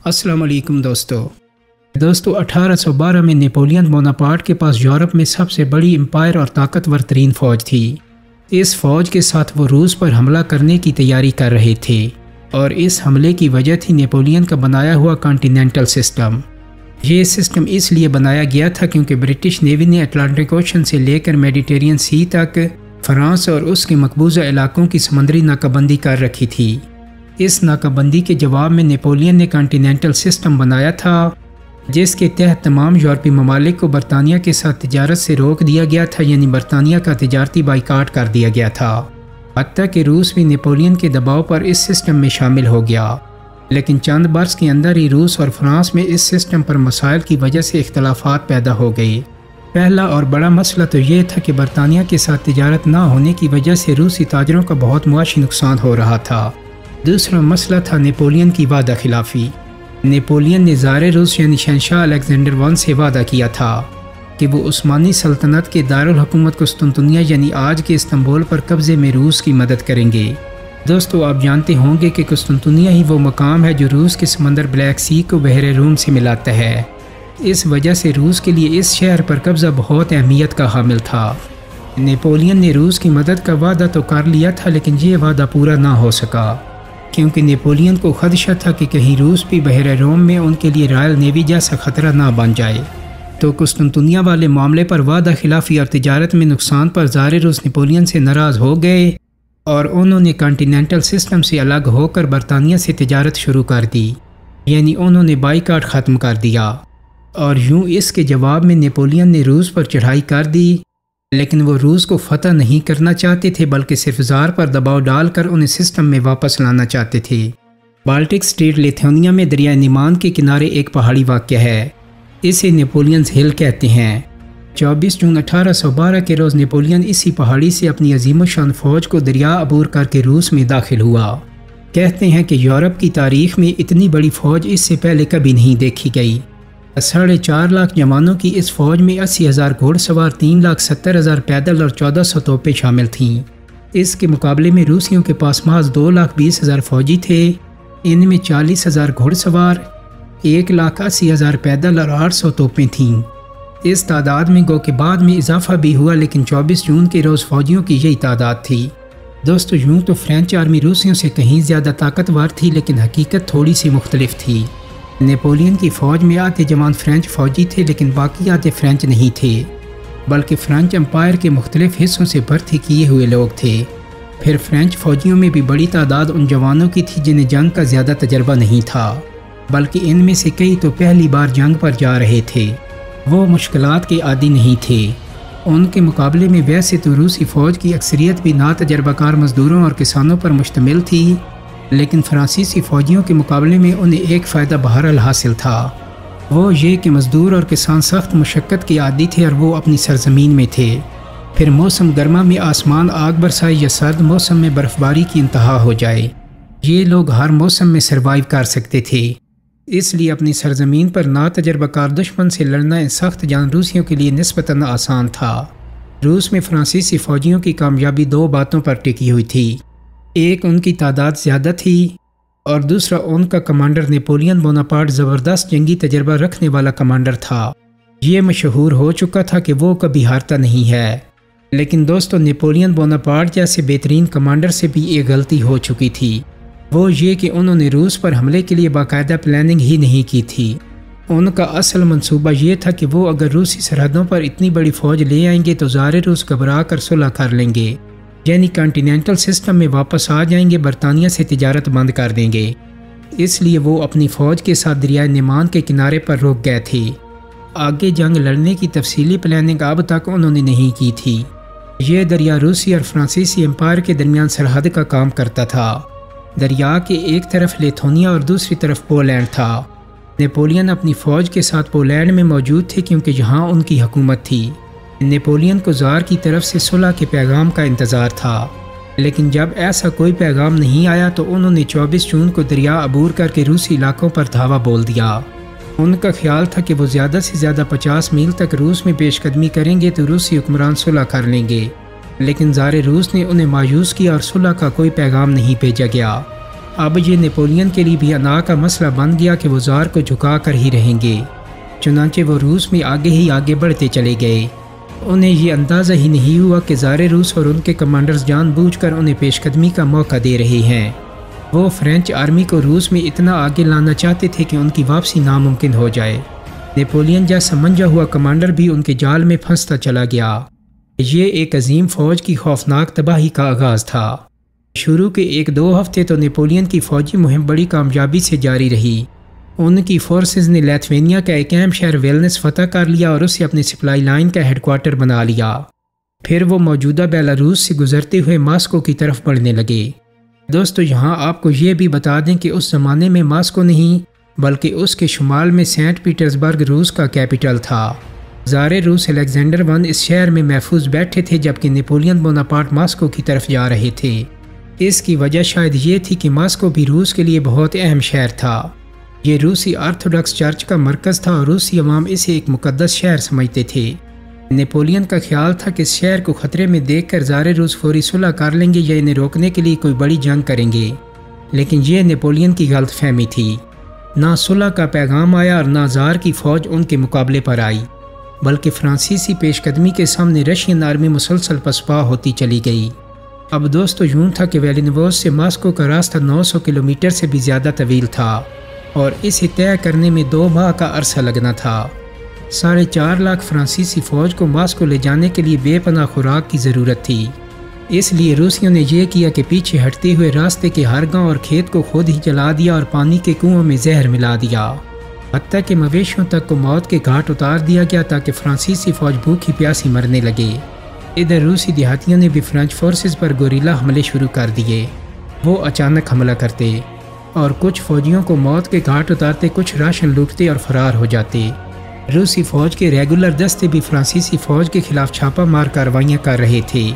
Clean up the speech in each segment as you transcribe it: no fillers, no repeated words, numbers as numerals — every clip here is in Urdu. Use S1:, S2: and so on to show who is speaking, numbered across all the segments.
S1: السلام علیکم دوستو 1812 میں نیپولین بوناپارٹ کے پاس یورپ میں سب سے بڑی امپائر اور طاقتور ترین فوج تھی۔ اس فوج کے ساتھ وہ روس پر حملہ کرنے کی تیاری کر رہے تھے اور اس حملے کی وجہ تھی نیپولین کا بنایا ہوا کانٹیننٹل سسٹم۔ یہ سسٹم اس لیے بنایا گیا تھا کیونکہ برٹش نیوی نے اٹلانٹک اوشن سے لے کر میڈیٹرینین سی تک فرانس اور اس کے مقبوضہ علاقوں کی سمندری ناکہ بندی کر رکھی تھی۔ اس ناکہ بندی کے جواب میں نیپولین نے کانٹیننٹل سسٹم بنایا تھا جس کے تحت تمام یورپی ممالک کو برطانیہ کے ساتھ تجارت سے روک دیا گیا تھا، یعنی برطانیہ کا تجارتی بائیکاٹ کر دیا گیا تھا۔ حتیٰ کہ روس بھی نیپولین کے دباؤ پر اس سسٹم میں شامل ہو گیا، لیکن چند برس کے اندر ہی روس اور فرانس میں اس سسٹم پر مسائل کی وجہ سے اختلافات پیدا ہو گئے۔ پہلا اور بڑا مسئلہ تو یہ تھا کہ برطانیہ کے ساتھ تجارت نہ ہونے کی وجہ سے روسی تاجروں کا بہت معاشی نقصان ہو رہا تھا۔ دوسرا مسئلہ تھا نیپولین کی وعدہ خلافی۔ نیپولین نے زار روس یعنی شہنشاہ الیگزینڈر ون سے وعدہ کیا تھا کہ وہ عثمانی سلطنت کے دارالحکومت قسطنطنیہ یعنی آج کے استنبول پر قبضے میں روس کی مدد کریں گے۔ دوستو، آپ جانتے ہوں گے کہ قسطنطنیہ ہی وہ مقام ہے جو روس کے سمندر بلیک سی کو بحر روم سے ملاتا ہے۔ اس وجہ سے روس کے لیے اس شہر پر قبضہ بہت اہمیت کا حامل تھا۔ نیپولین نے روس کی مدد کا وعدہ تو کر لیا تھا، لیکن یہ وعدہ پورا نہ ہو سکا کیونکہ نیپولین کو خدشہ تھا کہ کہیں روس بھی بحر روم میں ان کے لیے رائل نیوی جیسا خطرہ نہ بن جائے۔ تو قسطنطنیہ والے معاملے پر وعدہ خلافی اور تجارت میں نقصان پر زار روس نیپولین سے ناراض ہو گئے اور انہوں نے کانٹیننٹل سسٹم سے الگ ہو کر برطانیہ سے تجارت شروع کر دی، یعنی انہوں نے بائیکاٹ ختم کر دیا۔ اور یوں اس کے جواب میں نیپولین نے روس پر چڑھائی کر دی، لیکن وہ روس کو فتح نہیں کرنا چاہتے تھے بلکہ صرف زار پر دباؤ ڈال کر انہیں سسٹم میں واپس لانا چاہتے تھے۔ بالٹک اسٹیٹ لیتھونیا میں دریائے نیمان کے کنارے ایک پہاڑی واقع ہے، اسے نیپولینز ہل کہتے ہیں۔ 24 جون 1812 کے روز نیپولین اسی پہاڑی سے اپنی عظیم الشان فوج کو دریا عبور کر کے روس میں داخل ہوا۔ کہتے ہیں کہ یورپ کی تاریخ میں اتنی بڑی فوج اس سے پہلے کبھی نہیں دیکھی گئی۔ 4.5 لاکھ جوانوں کی اس فوج میں 80,000 گھوڑ سوار، 3,70,000 پیدل اور 1,400 توپیں شامل تھیں۔ اس کے مقابلے میں روسیوں کے پاس محض 2,20,000 فوجی تھے، ان میں 40,000 گھوڑ سوار، 1,80,000 پیدل اور 800 توپیں تھیں۔ اس تعداد میں گو کہ بعد میں اضافہ بھی ہوا، لیکن 24 جون کے روز فوجیوں کی یہی تعداد تھی۔ دوستو، یوں تو فرینچ آرمی روسیوں سے کہیں زیادہ طاقتور تھی، لیکن حقیقت تھوڑی سی مختلف تھی۔ نیپولین کی فوج میں آدھے جوان فرینچ فوجی تھے، لیکن باقی آدھے فرینچ نہیں تھے، بلکہ فرینچ امپائر کے مختلف حصوں سے بھرتی کیے ہوئے لوگ تھے۔ پھر فرینچ فوجیوں میں بھی بڑی تعداد ان جوانوں کی تھی جنہیں جنگ کا زیادہ تجربہ نہیں تھا، بلکہ ان میں سے کئی تو پہلی بار جنگ پر جا رہے تھے۔ وہ مشکلات کے عادی نہیں تھے۔ ان کے مقابلے میں ویسے تو روسی فوج کی اکثریت بھی ناتجربہ کار مزدوروں اور کسانوں پر مشتمل تھی، لیکن فرانسیسی فوجیوں کے مقابلے میں انہیں ایک فائدہ بہرحال حاصل تھا، وہ یہ کہ مزدور اور کسان سخت مشقت کے عادی تھے اور وہ اپنی سرزمین میں تھے۔ پھر موسم گرما میں آسمان آگ برسائے یا سرد موسم میں برف باری کی انتہا ہو جائے، یہ لوگ ہر موسم میں سروائیو کر سکتے تھے۔ اس لیے اپنی سرزمین پر ناتجربہ کار دشمن سے لڑنا ان سخت جان روسیوں کے لیے نسبتاً آسان تھا۔ روس میں فرانسیسی فوجیوں کی کامیابی 2 باتوں پر ٹکی ہوئی تھی، ایک ان کی تعداد زیادہ تھی اور دوسرا ان کا کمانڈر نیپولین بوناپارٹ زبردست جنگی تجربہ رکھنے والا کمانڈر تھا۔ یہ مشہور ہو چکا تھا کہ وہ کبھی ہارتا نہیں ہے، لیکن دوستو، نیپولین بوناپارٹ جیسے بہترین کمانڈر سے بھی ایک غلطی ہو چکی تھی، وہ یہ کہ انہوں نے روس پر حملے کے لیے باقاعدہ پلاننگ ہی نہیں کی تھی۔ ان کا اصل منصوبہ یہ تھا کہ وہ اگر روسی سرحدوں پر اتنی بڑی فوج لے آئیں گے تو زار روس گھبرا کر صلح کر لیں گے، یعنی کانٹیننٹل سسٹم میں واپس آ جائیں گے، برطانیہ سے تجارت بند کر دیں گے۔ اس لیے وہ اپنی فوج کے ساتھ دریائے نیمان کے کنارے پر رک گئے تھے۔ آگے جنگ لڑنے کی تفصیلی پلاننگ اب تک انہوں نے نہیں کی تھی۔ یہ دریا روسی اور فرانسیسی امپائر کے درمیان سرحد کا کام کرتا تھا۔ دریا کے ایک طرف لیتھونیا اور دوسری طرف پولینڈ تھا۔ نیپولین اپنی فوج کے ساتھ پولینڈ میں موجود تھے کیونکہ یہاں ان کی حکومت تھی۔ نیپولین کو زار کی طرف سے صلح کے پیغام کا انتظار تھا، لیکن جب ایسا کوئی پیغام نہیں آیا تو انہوں نے 24 جون کو دریا عبور کر کے روسی علاقوں پر دھاوا بول دیا۔ ان کا خیال تھا کہ وہ زیادہ سے زیادہ 50 میل تک روس میں پیش قدمی کریں گے تو روسی حکمران صلح کر لیں گے، لیکن زار روس نے انہیں مایوس کیا اور صلح کا کوئی پیغام نہیں بھیجا گیا۔ اب یہ نیپولین کے لیے بھی انا کا مسئلہ بن گیا کہ وہ زار کو جھکا کر ہی رہیں گے، چنانچہ وہ روس میں آگے ہی آگے بڑھتے چلے گئے۔ انہیں یہ اندازہ ہی نہیں ہوا کہ زار روس اور ان کے کمانڈرز جان بوجھ کر انہیں پیش قدمی کا موقع دے رہے ہیں۔ وہ فرینچ آرمی کو روس میں اتنا آگے لانا چاہتے تھے کہ ان کی واپسی ناممکن ہو جائے۔ نیپولین جیسا منجا ہوا کمانڈر بھی ان کے جال میں پھنستا چلا گیا۔ یہ ایک عظیم فوج کی خوفناک تباہی کا آغاز تھا۔ شروع کے 1-2 ہفتے تو نیپولین کی فوجی مہم بڑی کامیابی سے جاری رہی۔ ان کی فورسز نے لیتھوینیا کا ایک اہم شہر ویلنس فتح کر لیا اور اسے اپنی سپلائی لائن کا ہیڈ کوارٹر بنا لیا۔ پھر وہ موجودہ بیلاروس سے گزرتے ہوئے ماسکو کی طرف بڑھنے لگے۔ دوستو یہاں آپ کو یہ بھی بتا دیں کہ اس زمانے میں ماسکو نہیں بلکہ اس کے شمال میں سینٹ پیٹرزبرگ روس کا کیپٹل تھا۔ زار روس الیگزینڈر ون اس شہر میں محفوظ بیٹھے تھے جبکہ نیپولین بوناپارٹ ماسکو کی طرف جا رہے تھے۔ اس کی وجہ شاید یہ تھی کہ ماسکو بھی روس کے لیے بہت اہم شہر تھا۔ یہ روسی آرتھوڈاکس چرچ کا مرکز تھا اور روسی عوام اسے ایک مقدس شہر سمجھتے تھے۔ نیپولین کا خیال تھا کہ اس شہر کو خطرے میں دیکھ کر زار روس فوری صلح کر لیں گے یا انہیں روکنے کے لیے کوئی بڑی جنگ کریں گے، لیکن یہ نیپولین کی غلط فہمی تھی۔ نہ صلح کا پیغام آیا اور نہ زار کی فوج ان کے مقابلے پر آئی، بلکہ فرانسیسی پیش قدمی کے سامنے رشین آرمی مسلسل پسپا ہوتی چلی گئی۔ اب دوستو یوں تھا کہ ویلینوس سے ماسکو کا راستہ 900 کلومیٹر سے بھی زیادہ طویل تھا اور اسے طے کرنے میں 2 ماہ کا عرصہ لگنا تھا۔ 4.5 لاکھ فرانسیسی فوج کو ماسکو لے جانے کے لیے بے پناہ خوراک کی ضرورت تھی۔ اس لیے روسیوں نے یہ کیا کہ پیچھے ہٹتے ہوئے راستے کے ہر گاؤں اور کھیت کو خود ہی جلا دیا اور پانی کے کنوؤں میں زہر ملا دیا، حتیٰ کہ مویشیوں تک کو موت کے گھاٹ اتار دیا گیا تاکہ فرانسیسی فوج بھوکی پیاسی مرنے لگے۔ ادھر روسی دیہاتیوں نے بھی فرینچ فورسز پر گوریلا حملے شروع کر دیے۔ وہ اچانک حملہ کرتے اور کچھ فوجیوں کو موت کے گھاٹ اتارتے، کچھ راشن لوٹتے اور فرار ہو جاتے۔ روسی فوج کے ریگولر دستے بھی فرانسیسی فوج کے خلاف چھاپہ مار کارروائیاں کر رہے تھے۔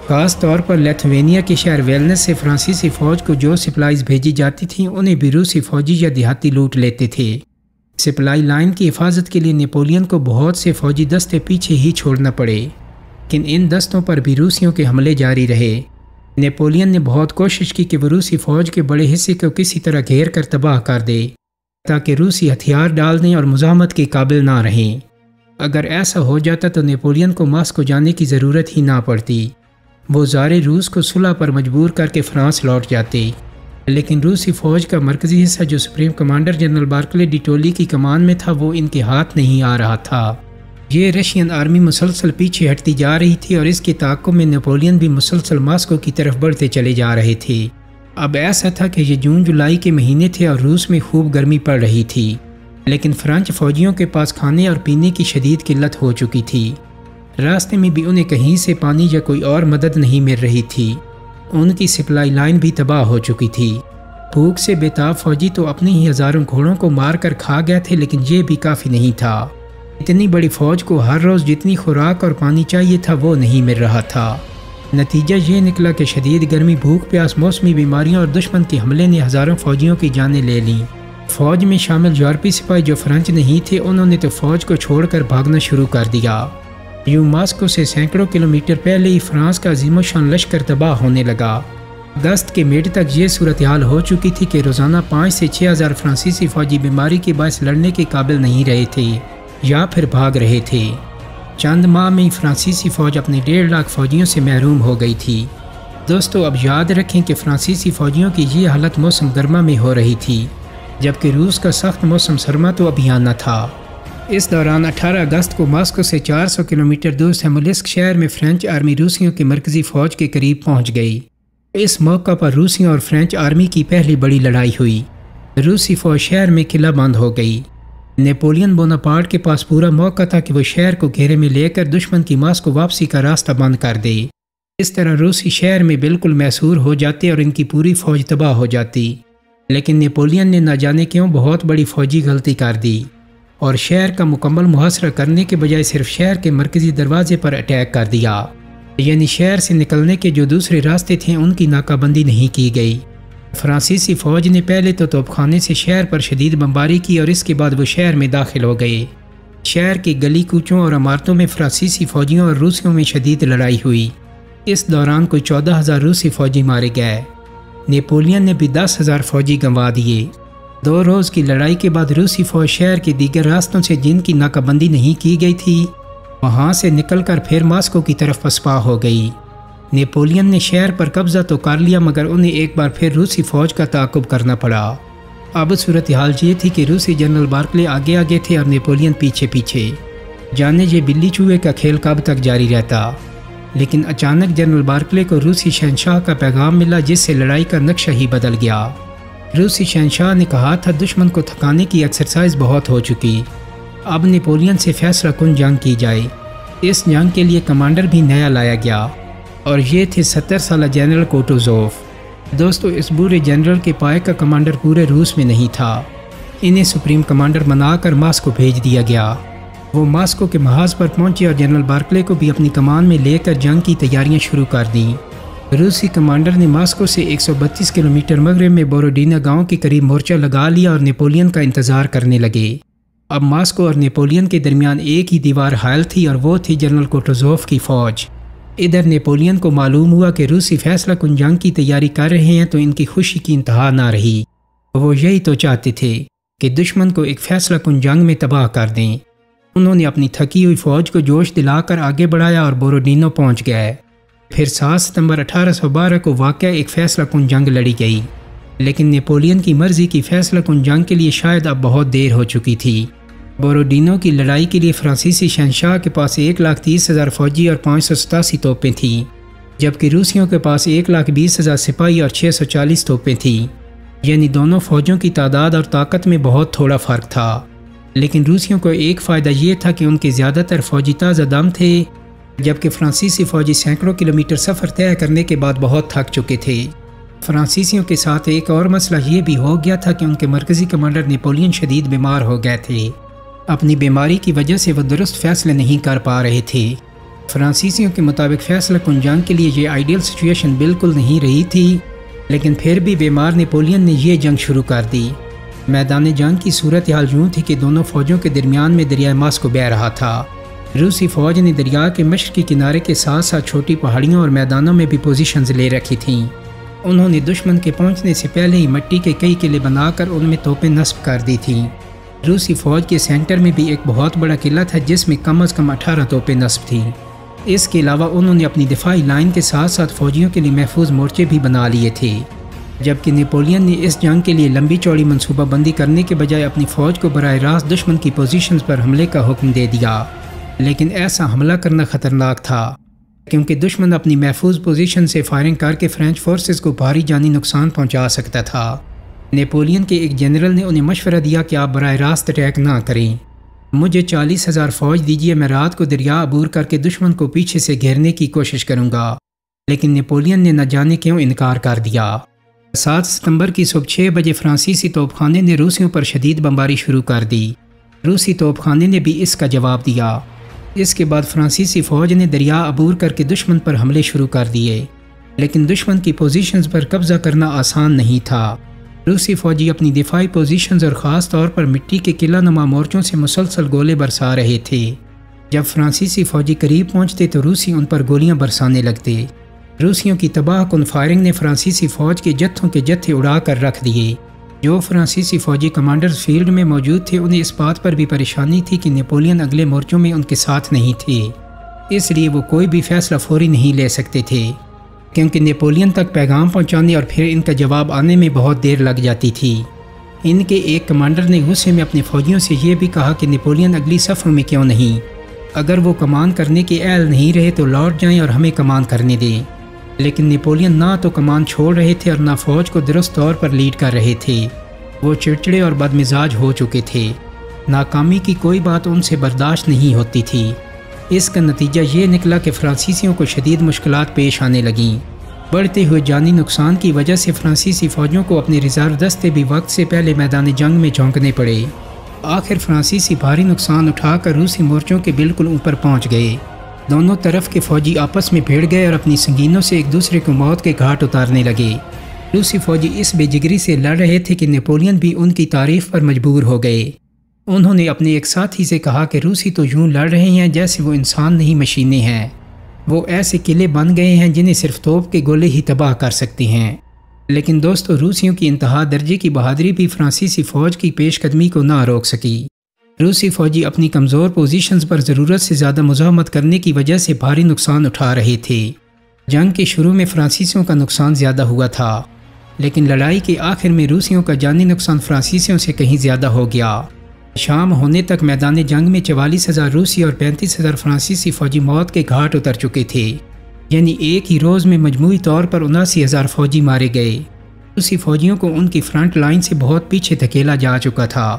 S1: خاص طور پر لیتھوینیا کے شہر ویلنس سے فرانسیسی فوج کو جو سپلائیز بھیجی جاتی تھیں انہیں بھی روسی فوجی یا دیہاتی لوٹ لیتے تھے۔ سپلائی لائن کی حفاظت کے لیے نیپولین کو بہت سے فوجی دستے پیچھے ہی چھوڑنا پڑے، لیکن ان دستوں پر بھی روسیوں کے حملے جاری رہے۔ نیپولین نے بہت کوشش کی کہ وہ روسی فوج کے بڑے حصے کو کسی طرح گھیر کر تباہ کر دے تاکہ روسی ہتھیار ڈال دیں اور مزاحمت کے قابل نہ رہیں۔ اگر ایسا ہو جاتا تو نیپولین کو ماسکو جانے کی ضرورت ہی نہ پڑتی، وہ زار روس کو صلح پر مجبور کر کے فرانس لوٹ جاتے۔ لیکن روسی فوج کا مرکزی حصہ جو supreme commander general Barclay D ٹولی کی کمان میں تھا وہ ان کے ہاتھ نہیں آ رہا تھا۔ یہ رشین آرمی مسلسل پیچھے ہٹتی جا رہی تھی اور اس کے تعاقب میں نیپولین بھی مسلسل ماسکو کی طرف بڑھتے چلے جا رہے تھے۔ اب ایسا تھا کہ یہ جون جولائی کے مہینے تھے اور روس میں خوب گرمی پڑ رہی تھی، لیکن فرانچ فوجیوں کے پاس کھانے اور پینے کی شدید قلت ہو چکی تھی۔ راستے میں بھی انہیں کہیں سے پانی یا کوئی اور مدد نہیں مل رہی تھی۔ ان کی سپلائی لائن بھی تباہ ہو چکی تھی۔ بھوک سے بےتاب فوجی تو اپنے ہی ہزاروں گھوڑوں کو مار کر کھا گئے تھے، لیکن یہ بھی کافی نہیں تھا۔ اتنی بڑی فوج کو ہر روز جتنی خوراک اور پانی چاہیے تھا وہ نہیں مل رہا تھا۔ نتیجہ یہ نکلا کہ شدید گرمی، بھوک پیاس، موسمی بیماریوں اور دشمن کے حملے نے ہزاروں فوجیوں کی جانیں لے لیں۔ فوج میں شامل یورپی سپاہی جو فرانچ نہیں تھے انہوں نے تو فوج کو چھوڑ کر بھاگنا شروع کر دیا۔ یوں ماسکو سے سینکڑوں کلومیٹر پہلے ہی فرانس کا عظیم الشان لشکر تباہ ہونے لگا۔ اگست کے مڈ تک یہ صورتحال ہو چکی تھی کہ روزانہ 5 سے 6 ہزار فرانسیسی فوجی بیماری کے باعث لڑنے کے قابل نہیں رہے تھے یا پھر بھاگ رہے تھے۔ چند ماہ میں ہی فرانسیسی فوج اپنے 1.5 لاکھ فوجیوں سے محروم ہو گئی تھی۔ دوستو اب یاد رکھیں کہ فرانسیسی فوجیوں کی یہ حالت موسم گرما میں ہو رہی تھی، جبکہ روس کا سخت موسم سرما تو ابھی آنا تھا۔ اس دوران 18 اگست کو ماسکو سے 400 کلومیٹر دور سمولسک شہر میں فرینچ آرمی روسیوں کی مرکزی فوج کے قریب پہنچ گئی۔ اس موقع پر روسیوں اور فرینچ آرمی کی پہلی بڑی لڑائی ہوئی۔ روسی فوج شہر میں قلعہ بند ہو گئی۔ نیپولین بوناپارٹ کے پاس پورا موقع تھا کہ وہ شہر کو گھیرے میں لے کر دشمن کی ماسکو واپسی کا راستہ بند کر دے۔ اس طرح روسی شہر میں بالکل محصور ہو جاتے اور ان کی پوری فوج تباہ ہو جاتی۔ لیکن نیپولین نے نہ جانے کیوں بہت بڑی فوجی غلطی کر دی اور شہر کا مکمل محاصرہ کرنے کے بجائے صرف شہر کے مرکزی دروازے پر اٹیک کر دیا، یعنی شہر سے نکلنے کے جو دوسرے راستے تھے ان کی ناکہ بندی نہیں کی گئی۔ فرانسیسی فوج نے پہلے تو توپ خانے سے شہر پر شدید بمباری کی اور اس کے بعد وہ شہر میں داخل ہو گئے۔ شہر کے گلی کوچوں اور عمارتوں میں فرانسیسی فوجیوں اور روسیوں میں شدید لڑائی ہوئی۔ اس دوران کوئی 14,000 روسی فوجی مارے گئے۔ نیپولین نے بھی 10,000 فوجی گنوا دیے۔ 2 روز کی لڑائی کے بعد روسی فوج شہر کے دیگر راستوں سے جن کی ناکہ بندی نہیں کی گئی تھی وہاں سے نکل کر پھر ماسکو کی طرف پسپا ہو گئی۔ نیپولین نے شہر پر قبضہ تو کر لیا مگر انہیں ایک بار پھر روسی فوج کا تعاقب کرنا پڑا۔ اب صورتحال یہ تھی کہ روسی جنرل بارکلے آگے آگے تھے اور نیپولین پیچھے پیچھے۔ جانے یہ بلی چوہے کا کھیل کب تک جاری رہتا، لیکن اچانک جنرل بارکلے کو روسی شہنشاہ کا پیغام ملا جس سے لڑائی کا نقشہ ہی بدل گیا۔ روسی شہنشاہ نے کہا تھا دشمن کو تھکانے کی ایکسرسائز بہت ہو چکی، اب نیپولین سے فیصلہ کن جنگ کی جائے۔ اس جنگ کے لیے کمانڈر بھی نیا لایا گیا اور یہ تھے 70 سالہ جنرل کوٹوزوف۔ دوستو، اس بوڑھے جنرل کے پائے کا کمانڈر پورے روس میں نہیں تھا، انہیں سپریم کمانڈر بنا کر ماسکو بھیج دیا گیا۔ وہ ماسکو کے محاذ پر پہنچے اور جنرل بارکلے کو بھی اپنی کمان میں لے کر جنگ کی تیاریاں شروع کر دیں۔ روسی کمانڈر نے ماسکو سے 132 کلومیٹر مغرب میں بوروڈینا گاؤں کے قریب مورچہ لگا لیا اور نیپولین کا انتظار کرنے لگے۔ اب ماسکو اور نیپولین کے درمیان ایک ہی دیوار حائل تھی اور وہ تھی جنرل کوٹوزوف کی فوج۔ ادھر نیپولین کو معلوم ہوا کہ روسی فیصلہ کن جنگ کی تیاری کر رہے ہیں تو ان کی خوشی کی انتہا نہ رہی۔ وہ یہی تو چاہتے تھے کہ دشمن کو ایک فیصلہ کن جنگ میں تباہ کر دیں۔ انہوں نے اپنی تھکی ہوئی فوج کو جوش دلا کر آگے بڑھایا اور بوروڈینو پہنچ گئے۔ پھر 7 ستمبر 1812 کو واقعہ ایک فیصلہ کن جنگ لڑی گئی، لیکن نیپولین کی مرضی کی فیصلہ کن جنگ کے لیے شاید اب بہت دیر ہو چکی تھی۔ بوروڈینو کی لڑائی کے لیے فرانسیسی شہنشاہ کے پاس 1,30,000 فوجی اور 587 توپیں تھیں، جبکہ روسیوں کے پاس 1,20,000 سپاہی اور 640 توپیں تھیں، یعنی دونوں فوجوں کی تعداد اور طاقت میں بہت تھوڑا فرق تھا۔ لیکن روسیوں کو ایک فائدہ یہ تھا کہ ان کے زیادہ تر فوجی تازہ دم تھے، جبکہ فرانسیسی فوجی سینکڑوں کلومیٹر سفر طے کرنے کے بعد بہت تھک چکے تھے۔ فرانسیسیوں کے ساتھ ایک اور مسئلہ یہ بھی ہو گیا تھا کہ ان کے مرکزی کمانڈر نیپولین شدید بیمار ہو گئے تھے۔ اپنی بیماری کی وجہ سے وہ درست فیصلے نہیں کر پا رہے تھے۔ فرانسیسیوں کے مطابق فیصلہ کن جنگ کے لیے یہ آئیڈیل سچویشن بالکل نہیں رہی تھی، لیکن پھر بھی بیمار نیپولین نے یہ جنگ شروع کر دی۔ میدان جنگ کی صورتحال یوں تھی کہ دونوں فوجوں کے درمیان میں دریائے ماسکو بہہ رہا تھا۔ روسی فوج نے دریا کے مشرقی کنارے کے ساتھ ساتھ چھوٹی پہاڑیوں اور میدانوں میں بھی پوزیشنز لے رکھی تھیں۔ انہوں نے دشمن کے پہنچنے سے پہلے ہی مٹی کے کئی قلعے بنا کر ان میں توپیں نصب کر دی تھیں۔ روسی فوج کے سینٹر میں بھی ایک بہت بڑا قلعہ تھا جس میں کم از کم 18 توپیں نصب تھیں۔ اس کے علاوہ انہوں نے اپنی دفاعی لائن کے ساتھ ساتھ فوجیوں کے لیے محفوظ مورچے بھی بنا لیے تھے، جبکہ نیپولین نے اس جنگ کے لیے لمبی چوڑی منصوبہ بندی کرنے کے بجائے اپنی فوج کو براہ راست دشمن کی پوزیشنز پر حملے کا حکم دے دیا۔ لیکن ایسا حملہ کرنا خطرناک تھا کیونکہ دشمن اپنی محفوظ پوزیشن سے فائرنگ کر کے فرینچ فورسز کو بھاری جانی نقصان پہنچا سکتا تھا۔ نیپولین کے ایک جنرل نے انہیں مشورہ دیا کہ آپ براہ راست اٹیک نہ کریں، مجھے 40,000 فوج دیجیے، میں رات کو دریا عبور کر کے دشمن کو پیچھے سے گھیرنے کی کوشش کروں گا۔ لیکن نیپولین نے نہ جانے کیوں انکار کر دیا۔ 7 ستمبر کی صبح 6 بجے فرانسیسی توپ خانے نے روسیوں پر شدید بمباری شروع کر دی۔ روسی توپ خانے نے بھی اس کا جواب دیا۔ اس کے بعد فرانسیسی فوج نے دریا عبور کر کے دشمن پر حملے شروع کر دیے، لیکن دشمن کی پوزیشنز پر قبضہ کرنا آسان نہیں تھا۔ روسی فوجی اپنی دفاعی پوزیشنز اور خاص طور پر مٹی کے قلعہ نما مورچوں سے مسلسل گولے برسا رہے تھے۔ جب فرانسیسی فوجی قریب پہنچتے تو روسی ان پر گولیاں برسانے لگتے۔ روسیوں کی تباہ کن فائرنگ نے فرانسیسی فوج کے جتھوں کے جتھے اڑا کر رکھ دیے۔ جو فرانسیسی فوجی کمانڈرز فیلڈ میں موجود تھے انہیں اس بات پر بھی پریشانی تھی کہ نیپولین اگلے مورچوں میں ان کے ساتھ نہیں تھے، اس لیے وہ کوئی بھی فیصلہ فوری نہیں لے سکتے تھے، کیونکہ نیپولین تک پیغام پہنچانے اور پھر ان کا جواب آنے میں بہت دیر لگ جاتی تھی۔ ان کے ایک کمانڈر نے غصے میں اپنے فوجیوں سے یہ بھی کہا کہ نیپولین اگلی صفوں میں کیوں نہیں، اگر وہ کمان کرنے کے اہل نہیں رہے تو لوٹ جائیں اور ہمیں کمان کرنے دیں۔ لیکن نیپولین نہ تو کمان چھوڑ رہے تھے اور نہ فوج کو درست طور پر لیڈ کر رہے تھے۔ وہ چڑچڑے اور بدمزاج ہو چکے تھے، ناکامی کی کوئی بات ان سے برداشت نہیں ہوتی تھی۔ اس کا نتیجہ یہ نکلا کہ فرانسیسیوں کو شدید مشکلات پیش آنے لگیں۔ بڑھتے ہوئے جانی نقصان کی وجہ سے فرانسیسی فوجوں کو اپنے ریزرو دستے بھی وقت سے پہلے میدان جنگ میں جھونکنے پڑے۔ آخر فرانسیسی بھاری نقصان اٹھا کر روسی مورچوں کے بالکل اوپر پہنچ گئے۔ دونوں طرف کے فوجی آپس میں بھیڑ گئے اور اپنی سنگینوں سے ایک دوسرے کو موت کے گھاٹ اتارنے لگے۔ روسی فوجی اس بے جگری سے لڑ رہے تھے کہ نیپولین بھی ان کی تعریف پر مجبور ہو گئے۔ انہوں نے اپنے ایک ساتھی سے کہا کہ روسی تو یوں لڑ رہے ہیں جیسے وہ انسان نہیں مشینیں ہیں، وہ ایسے قلعے بن گئے ہیں جنہیں صرف توپ کے گولے ہی تباہ کر سکتے ہیں۔ لیکن دوستو روسیوں کی انتہا درجے کی بہادری بھی فرانسیسی فوج کی پیش قدمی کو نہ روک سکی۔ روسی فوجی اپنی کمزور پوزیشنز پر ضرورت سے زیادہ مزاحمت کرنے کی وجہ سے بھاری نقصان اٹھا رہے تھے۔ جنگ کے شروع میں فرانسیسیوں کا نقصان زیادہ ہوا تھا، لیکن لڑائی کے آخر میں روسیوں کا جانی نقصان فرانسیسیوں سے کہیں زیادہ ہو گیا۔ شام ہونے تک میدان جنگ میں 44,000 روسی اور 35,000 فرانسیسی فوجی موت کے گھاٹ اتر چکے تھے، یعنی ایک ہی روز میں مجموعی طور پر 79,000 فوجی مارے گئے۔ روسی فوجیوں کو ان کی فرنٹ لائن سے بہت پیچھے دھکیلا جا چکا تھا۔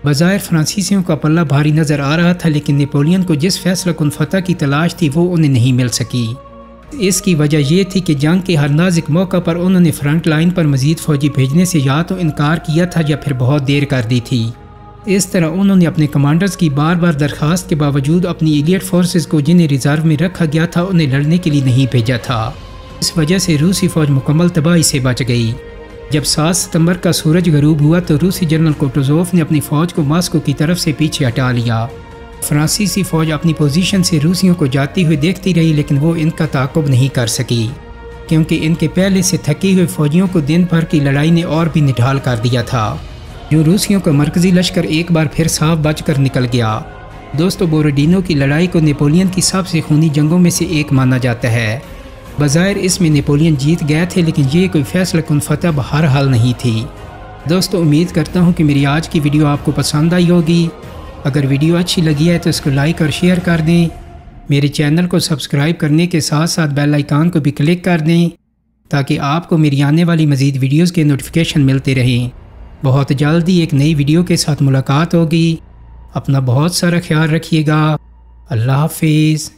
S1: بظاہر فرانسیسیوں کا پلہ بھاری نظر آ رہا تھا، لیکن نیپولین کو جس فیصلہ کن فتح کی تلاش تھی وہ انہیں نہیں مل سکی۔ اس کی وجہ یہ تھی کہ جنگ کے ہر نازک موقع پر انہوں نے فرنٹ لائن پر مزید فوجی بھیجنے سے یا تو انکار کیا تھا یا پھر بہت دیر کر دی تھی۔ اس طرح انہوں نے اپنے کمانڈرز کی بار بار درخواست کے باوجود اپنی ایلیٹ فورسز کو جنہیں ریزرو میں رکھا گیا تھا انہیں لڑنے کے لیے نہیں بھیجا تھا۔ اس وجہ سے روسی فوج مکمل تباہی سے بچ گئی۔ جب 7 ستمبر کا سورج غروب ہوا تو روسی جنرل کوٹوزوف نے اپنی فوج کو ماسکو کی طرف سے پیچھے ہٹا لیا۔ فرانسیسی فوج اپنی پوزیشن سے روسیوں کو جاتی ہوئی دیکھتی رہی، لیکن وہ ان کا تعاقب نہیں کر سکی، کیونکہ ان کے پہلے سے تھکے ہوئے فوجیوں کو دن بھر کی لڑائی نے اور بھی نڈھال کر دیا تھا۔ جو روسیوں کا مرکزی لشکر ایک بار پھر صاف بچ کر نکل گیا۔ دوستو بوروڈینو کی لڑائی کو نیپولین کی سب سے خونی جنگوں میں سے ایک مانا جاتا ہے۔ بظاہر اس میں نیپولین جیت گئے تھے، لیکن یہ کوئی فیصلہ کن فتح بہرحال نہیں تھی۔ دوستو امید کرتا ہوں کہ میری آج کی ویڈیو آپ کو پسند آئی ہوگی۔ اگر ویڈیو اچھی لگی ہے تو اس کو لائک اور شیئر کر دیں۔ میرے چینل کو سبسکرائب کرنے کے ساتھ ساتھ بیل آئیکن کو بھی کلک کر دیں تاکہ آپ کو میری آنے والی مزید ویڈیوز کے نوٹیفیکیشن ملتے رہیں۔ بہت جلدی ایک نئی ویڈیو کے ساتھ ملاقات ہوگی۔ اپنا بہت سارا خیال رکھیے گا۔ اللہ حافظ۔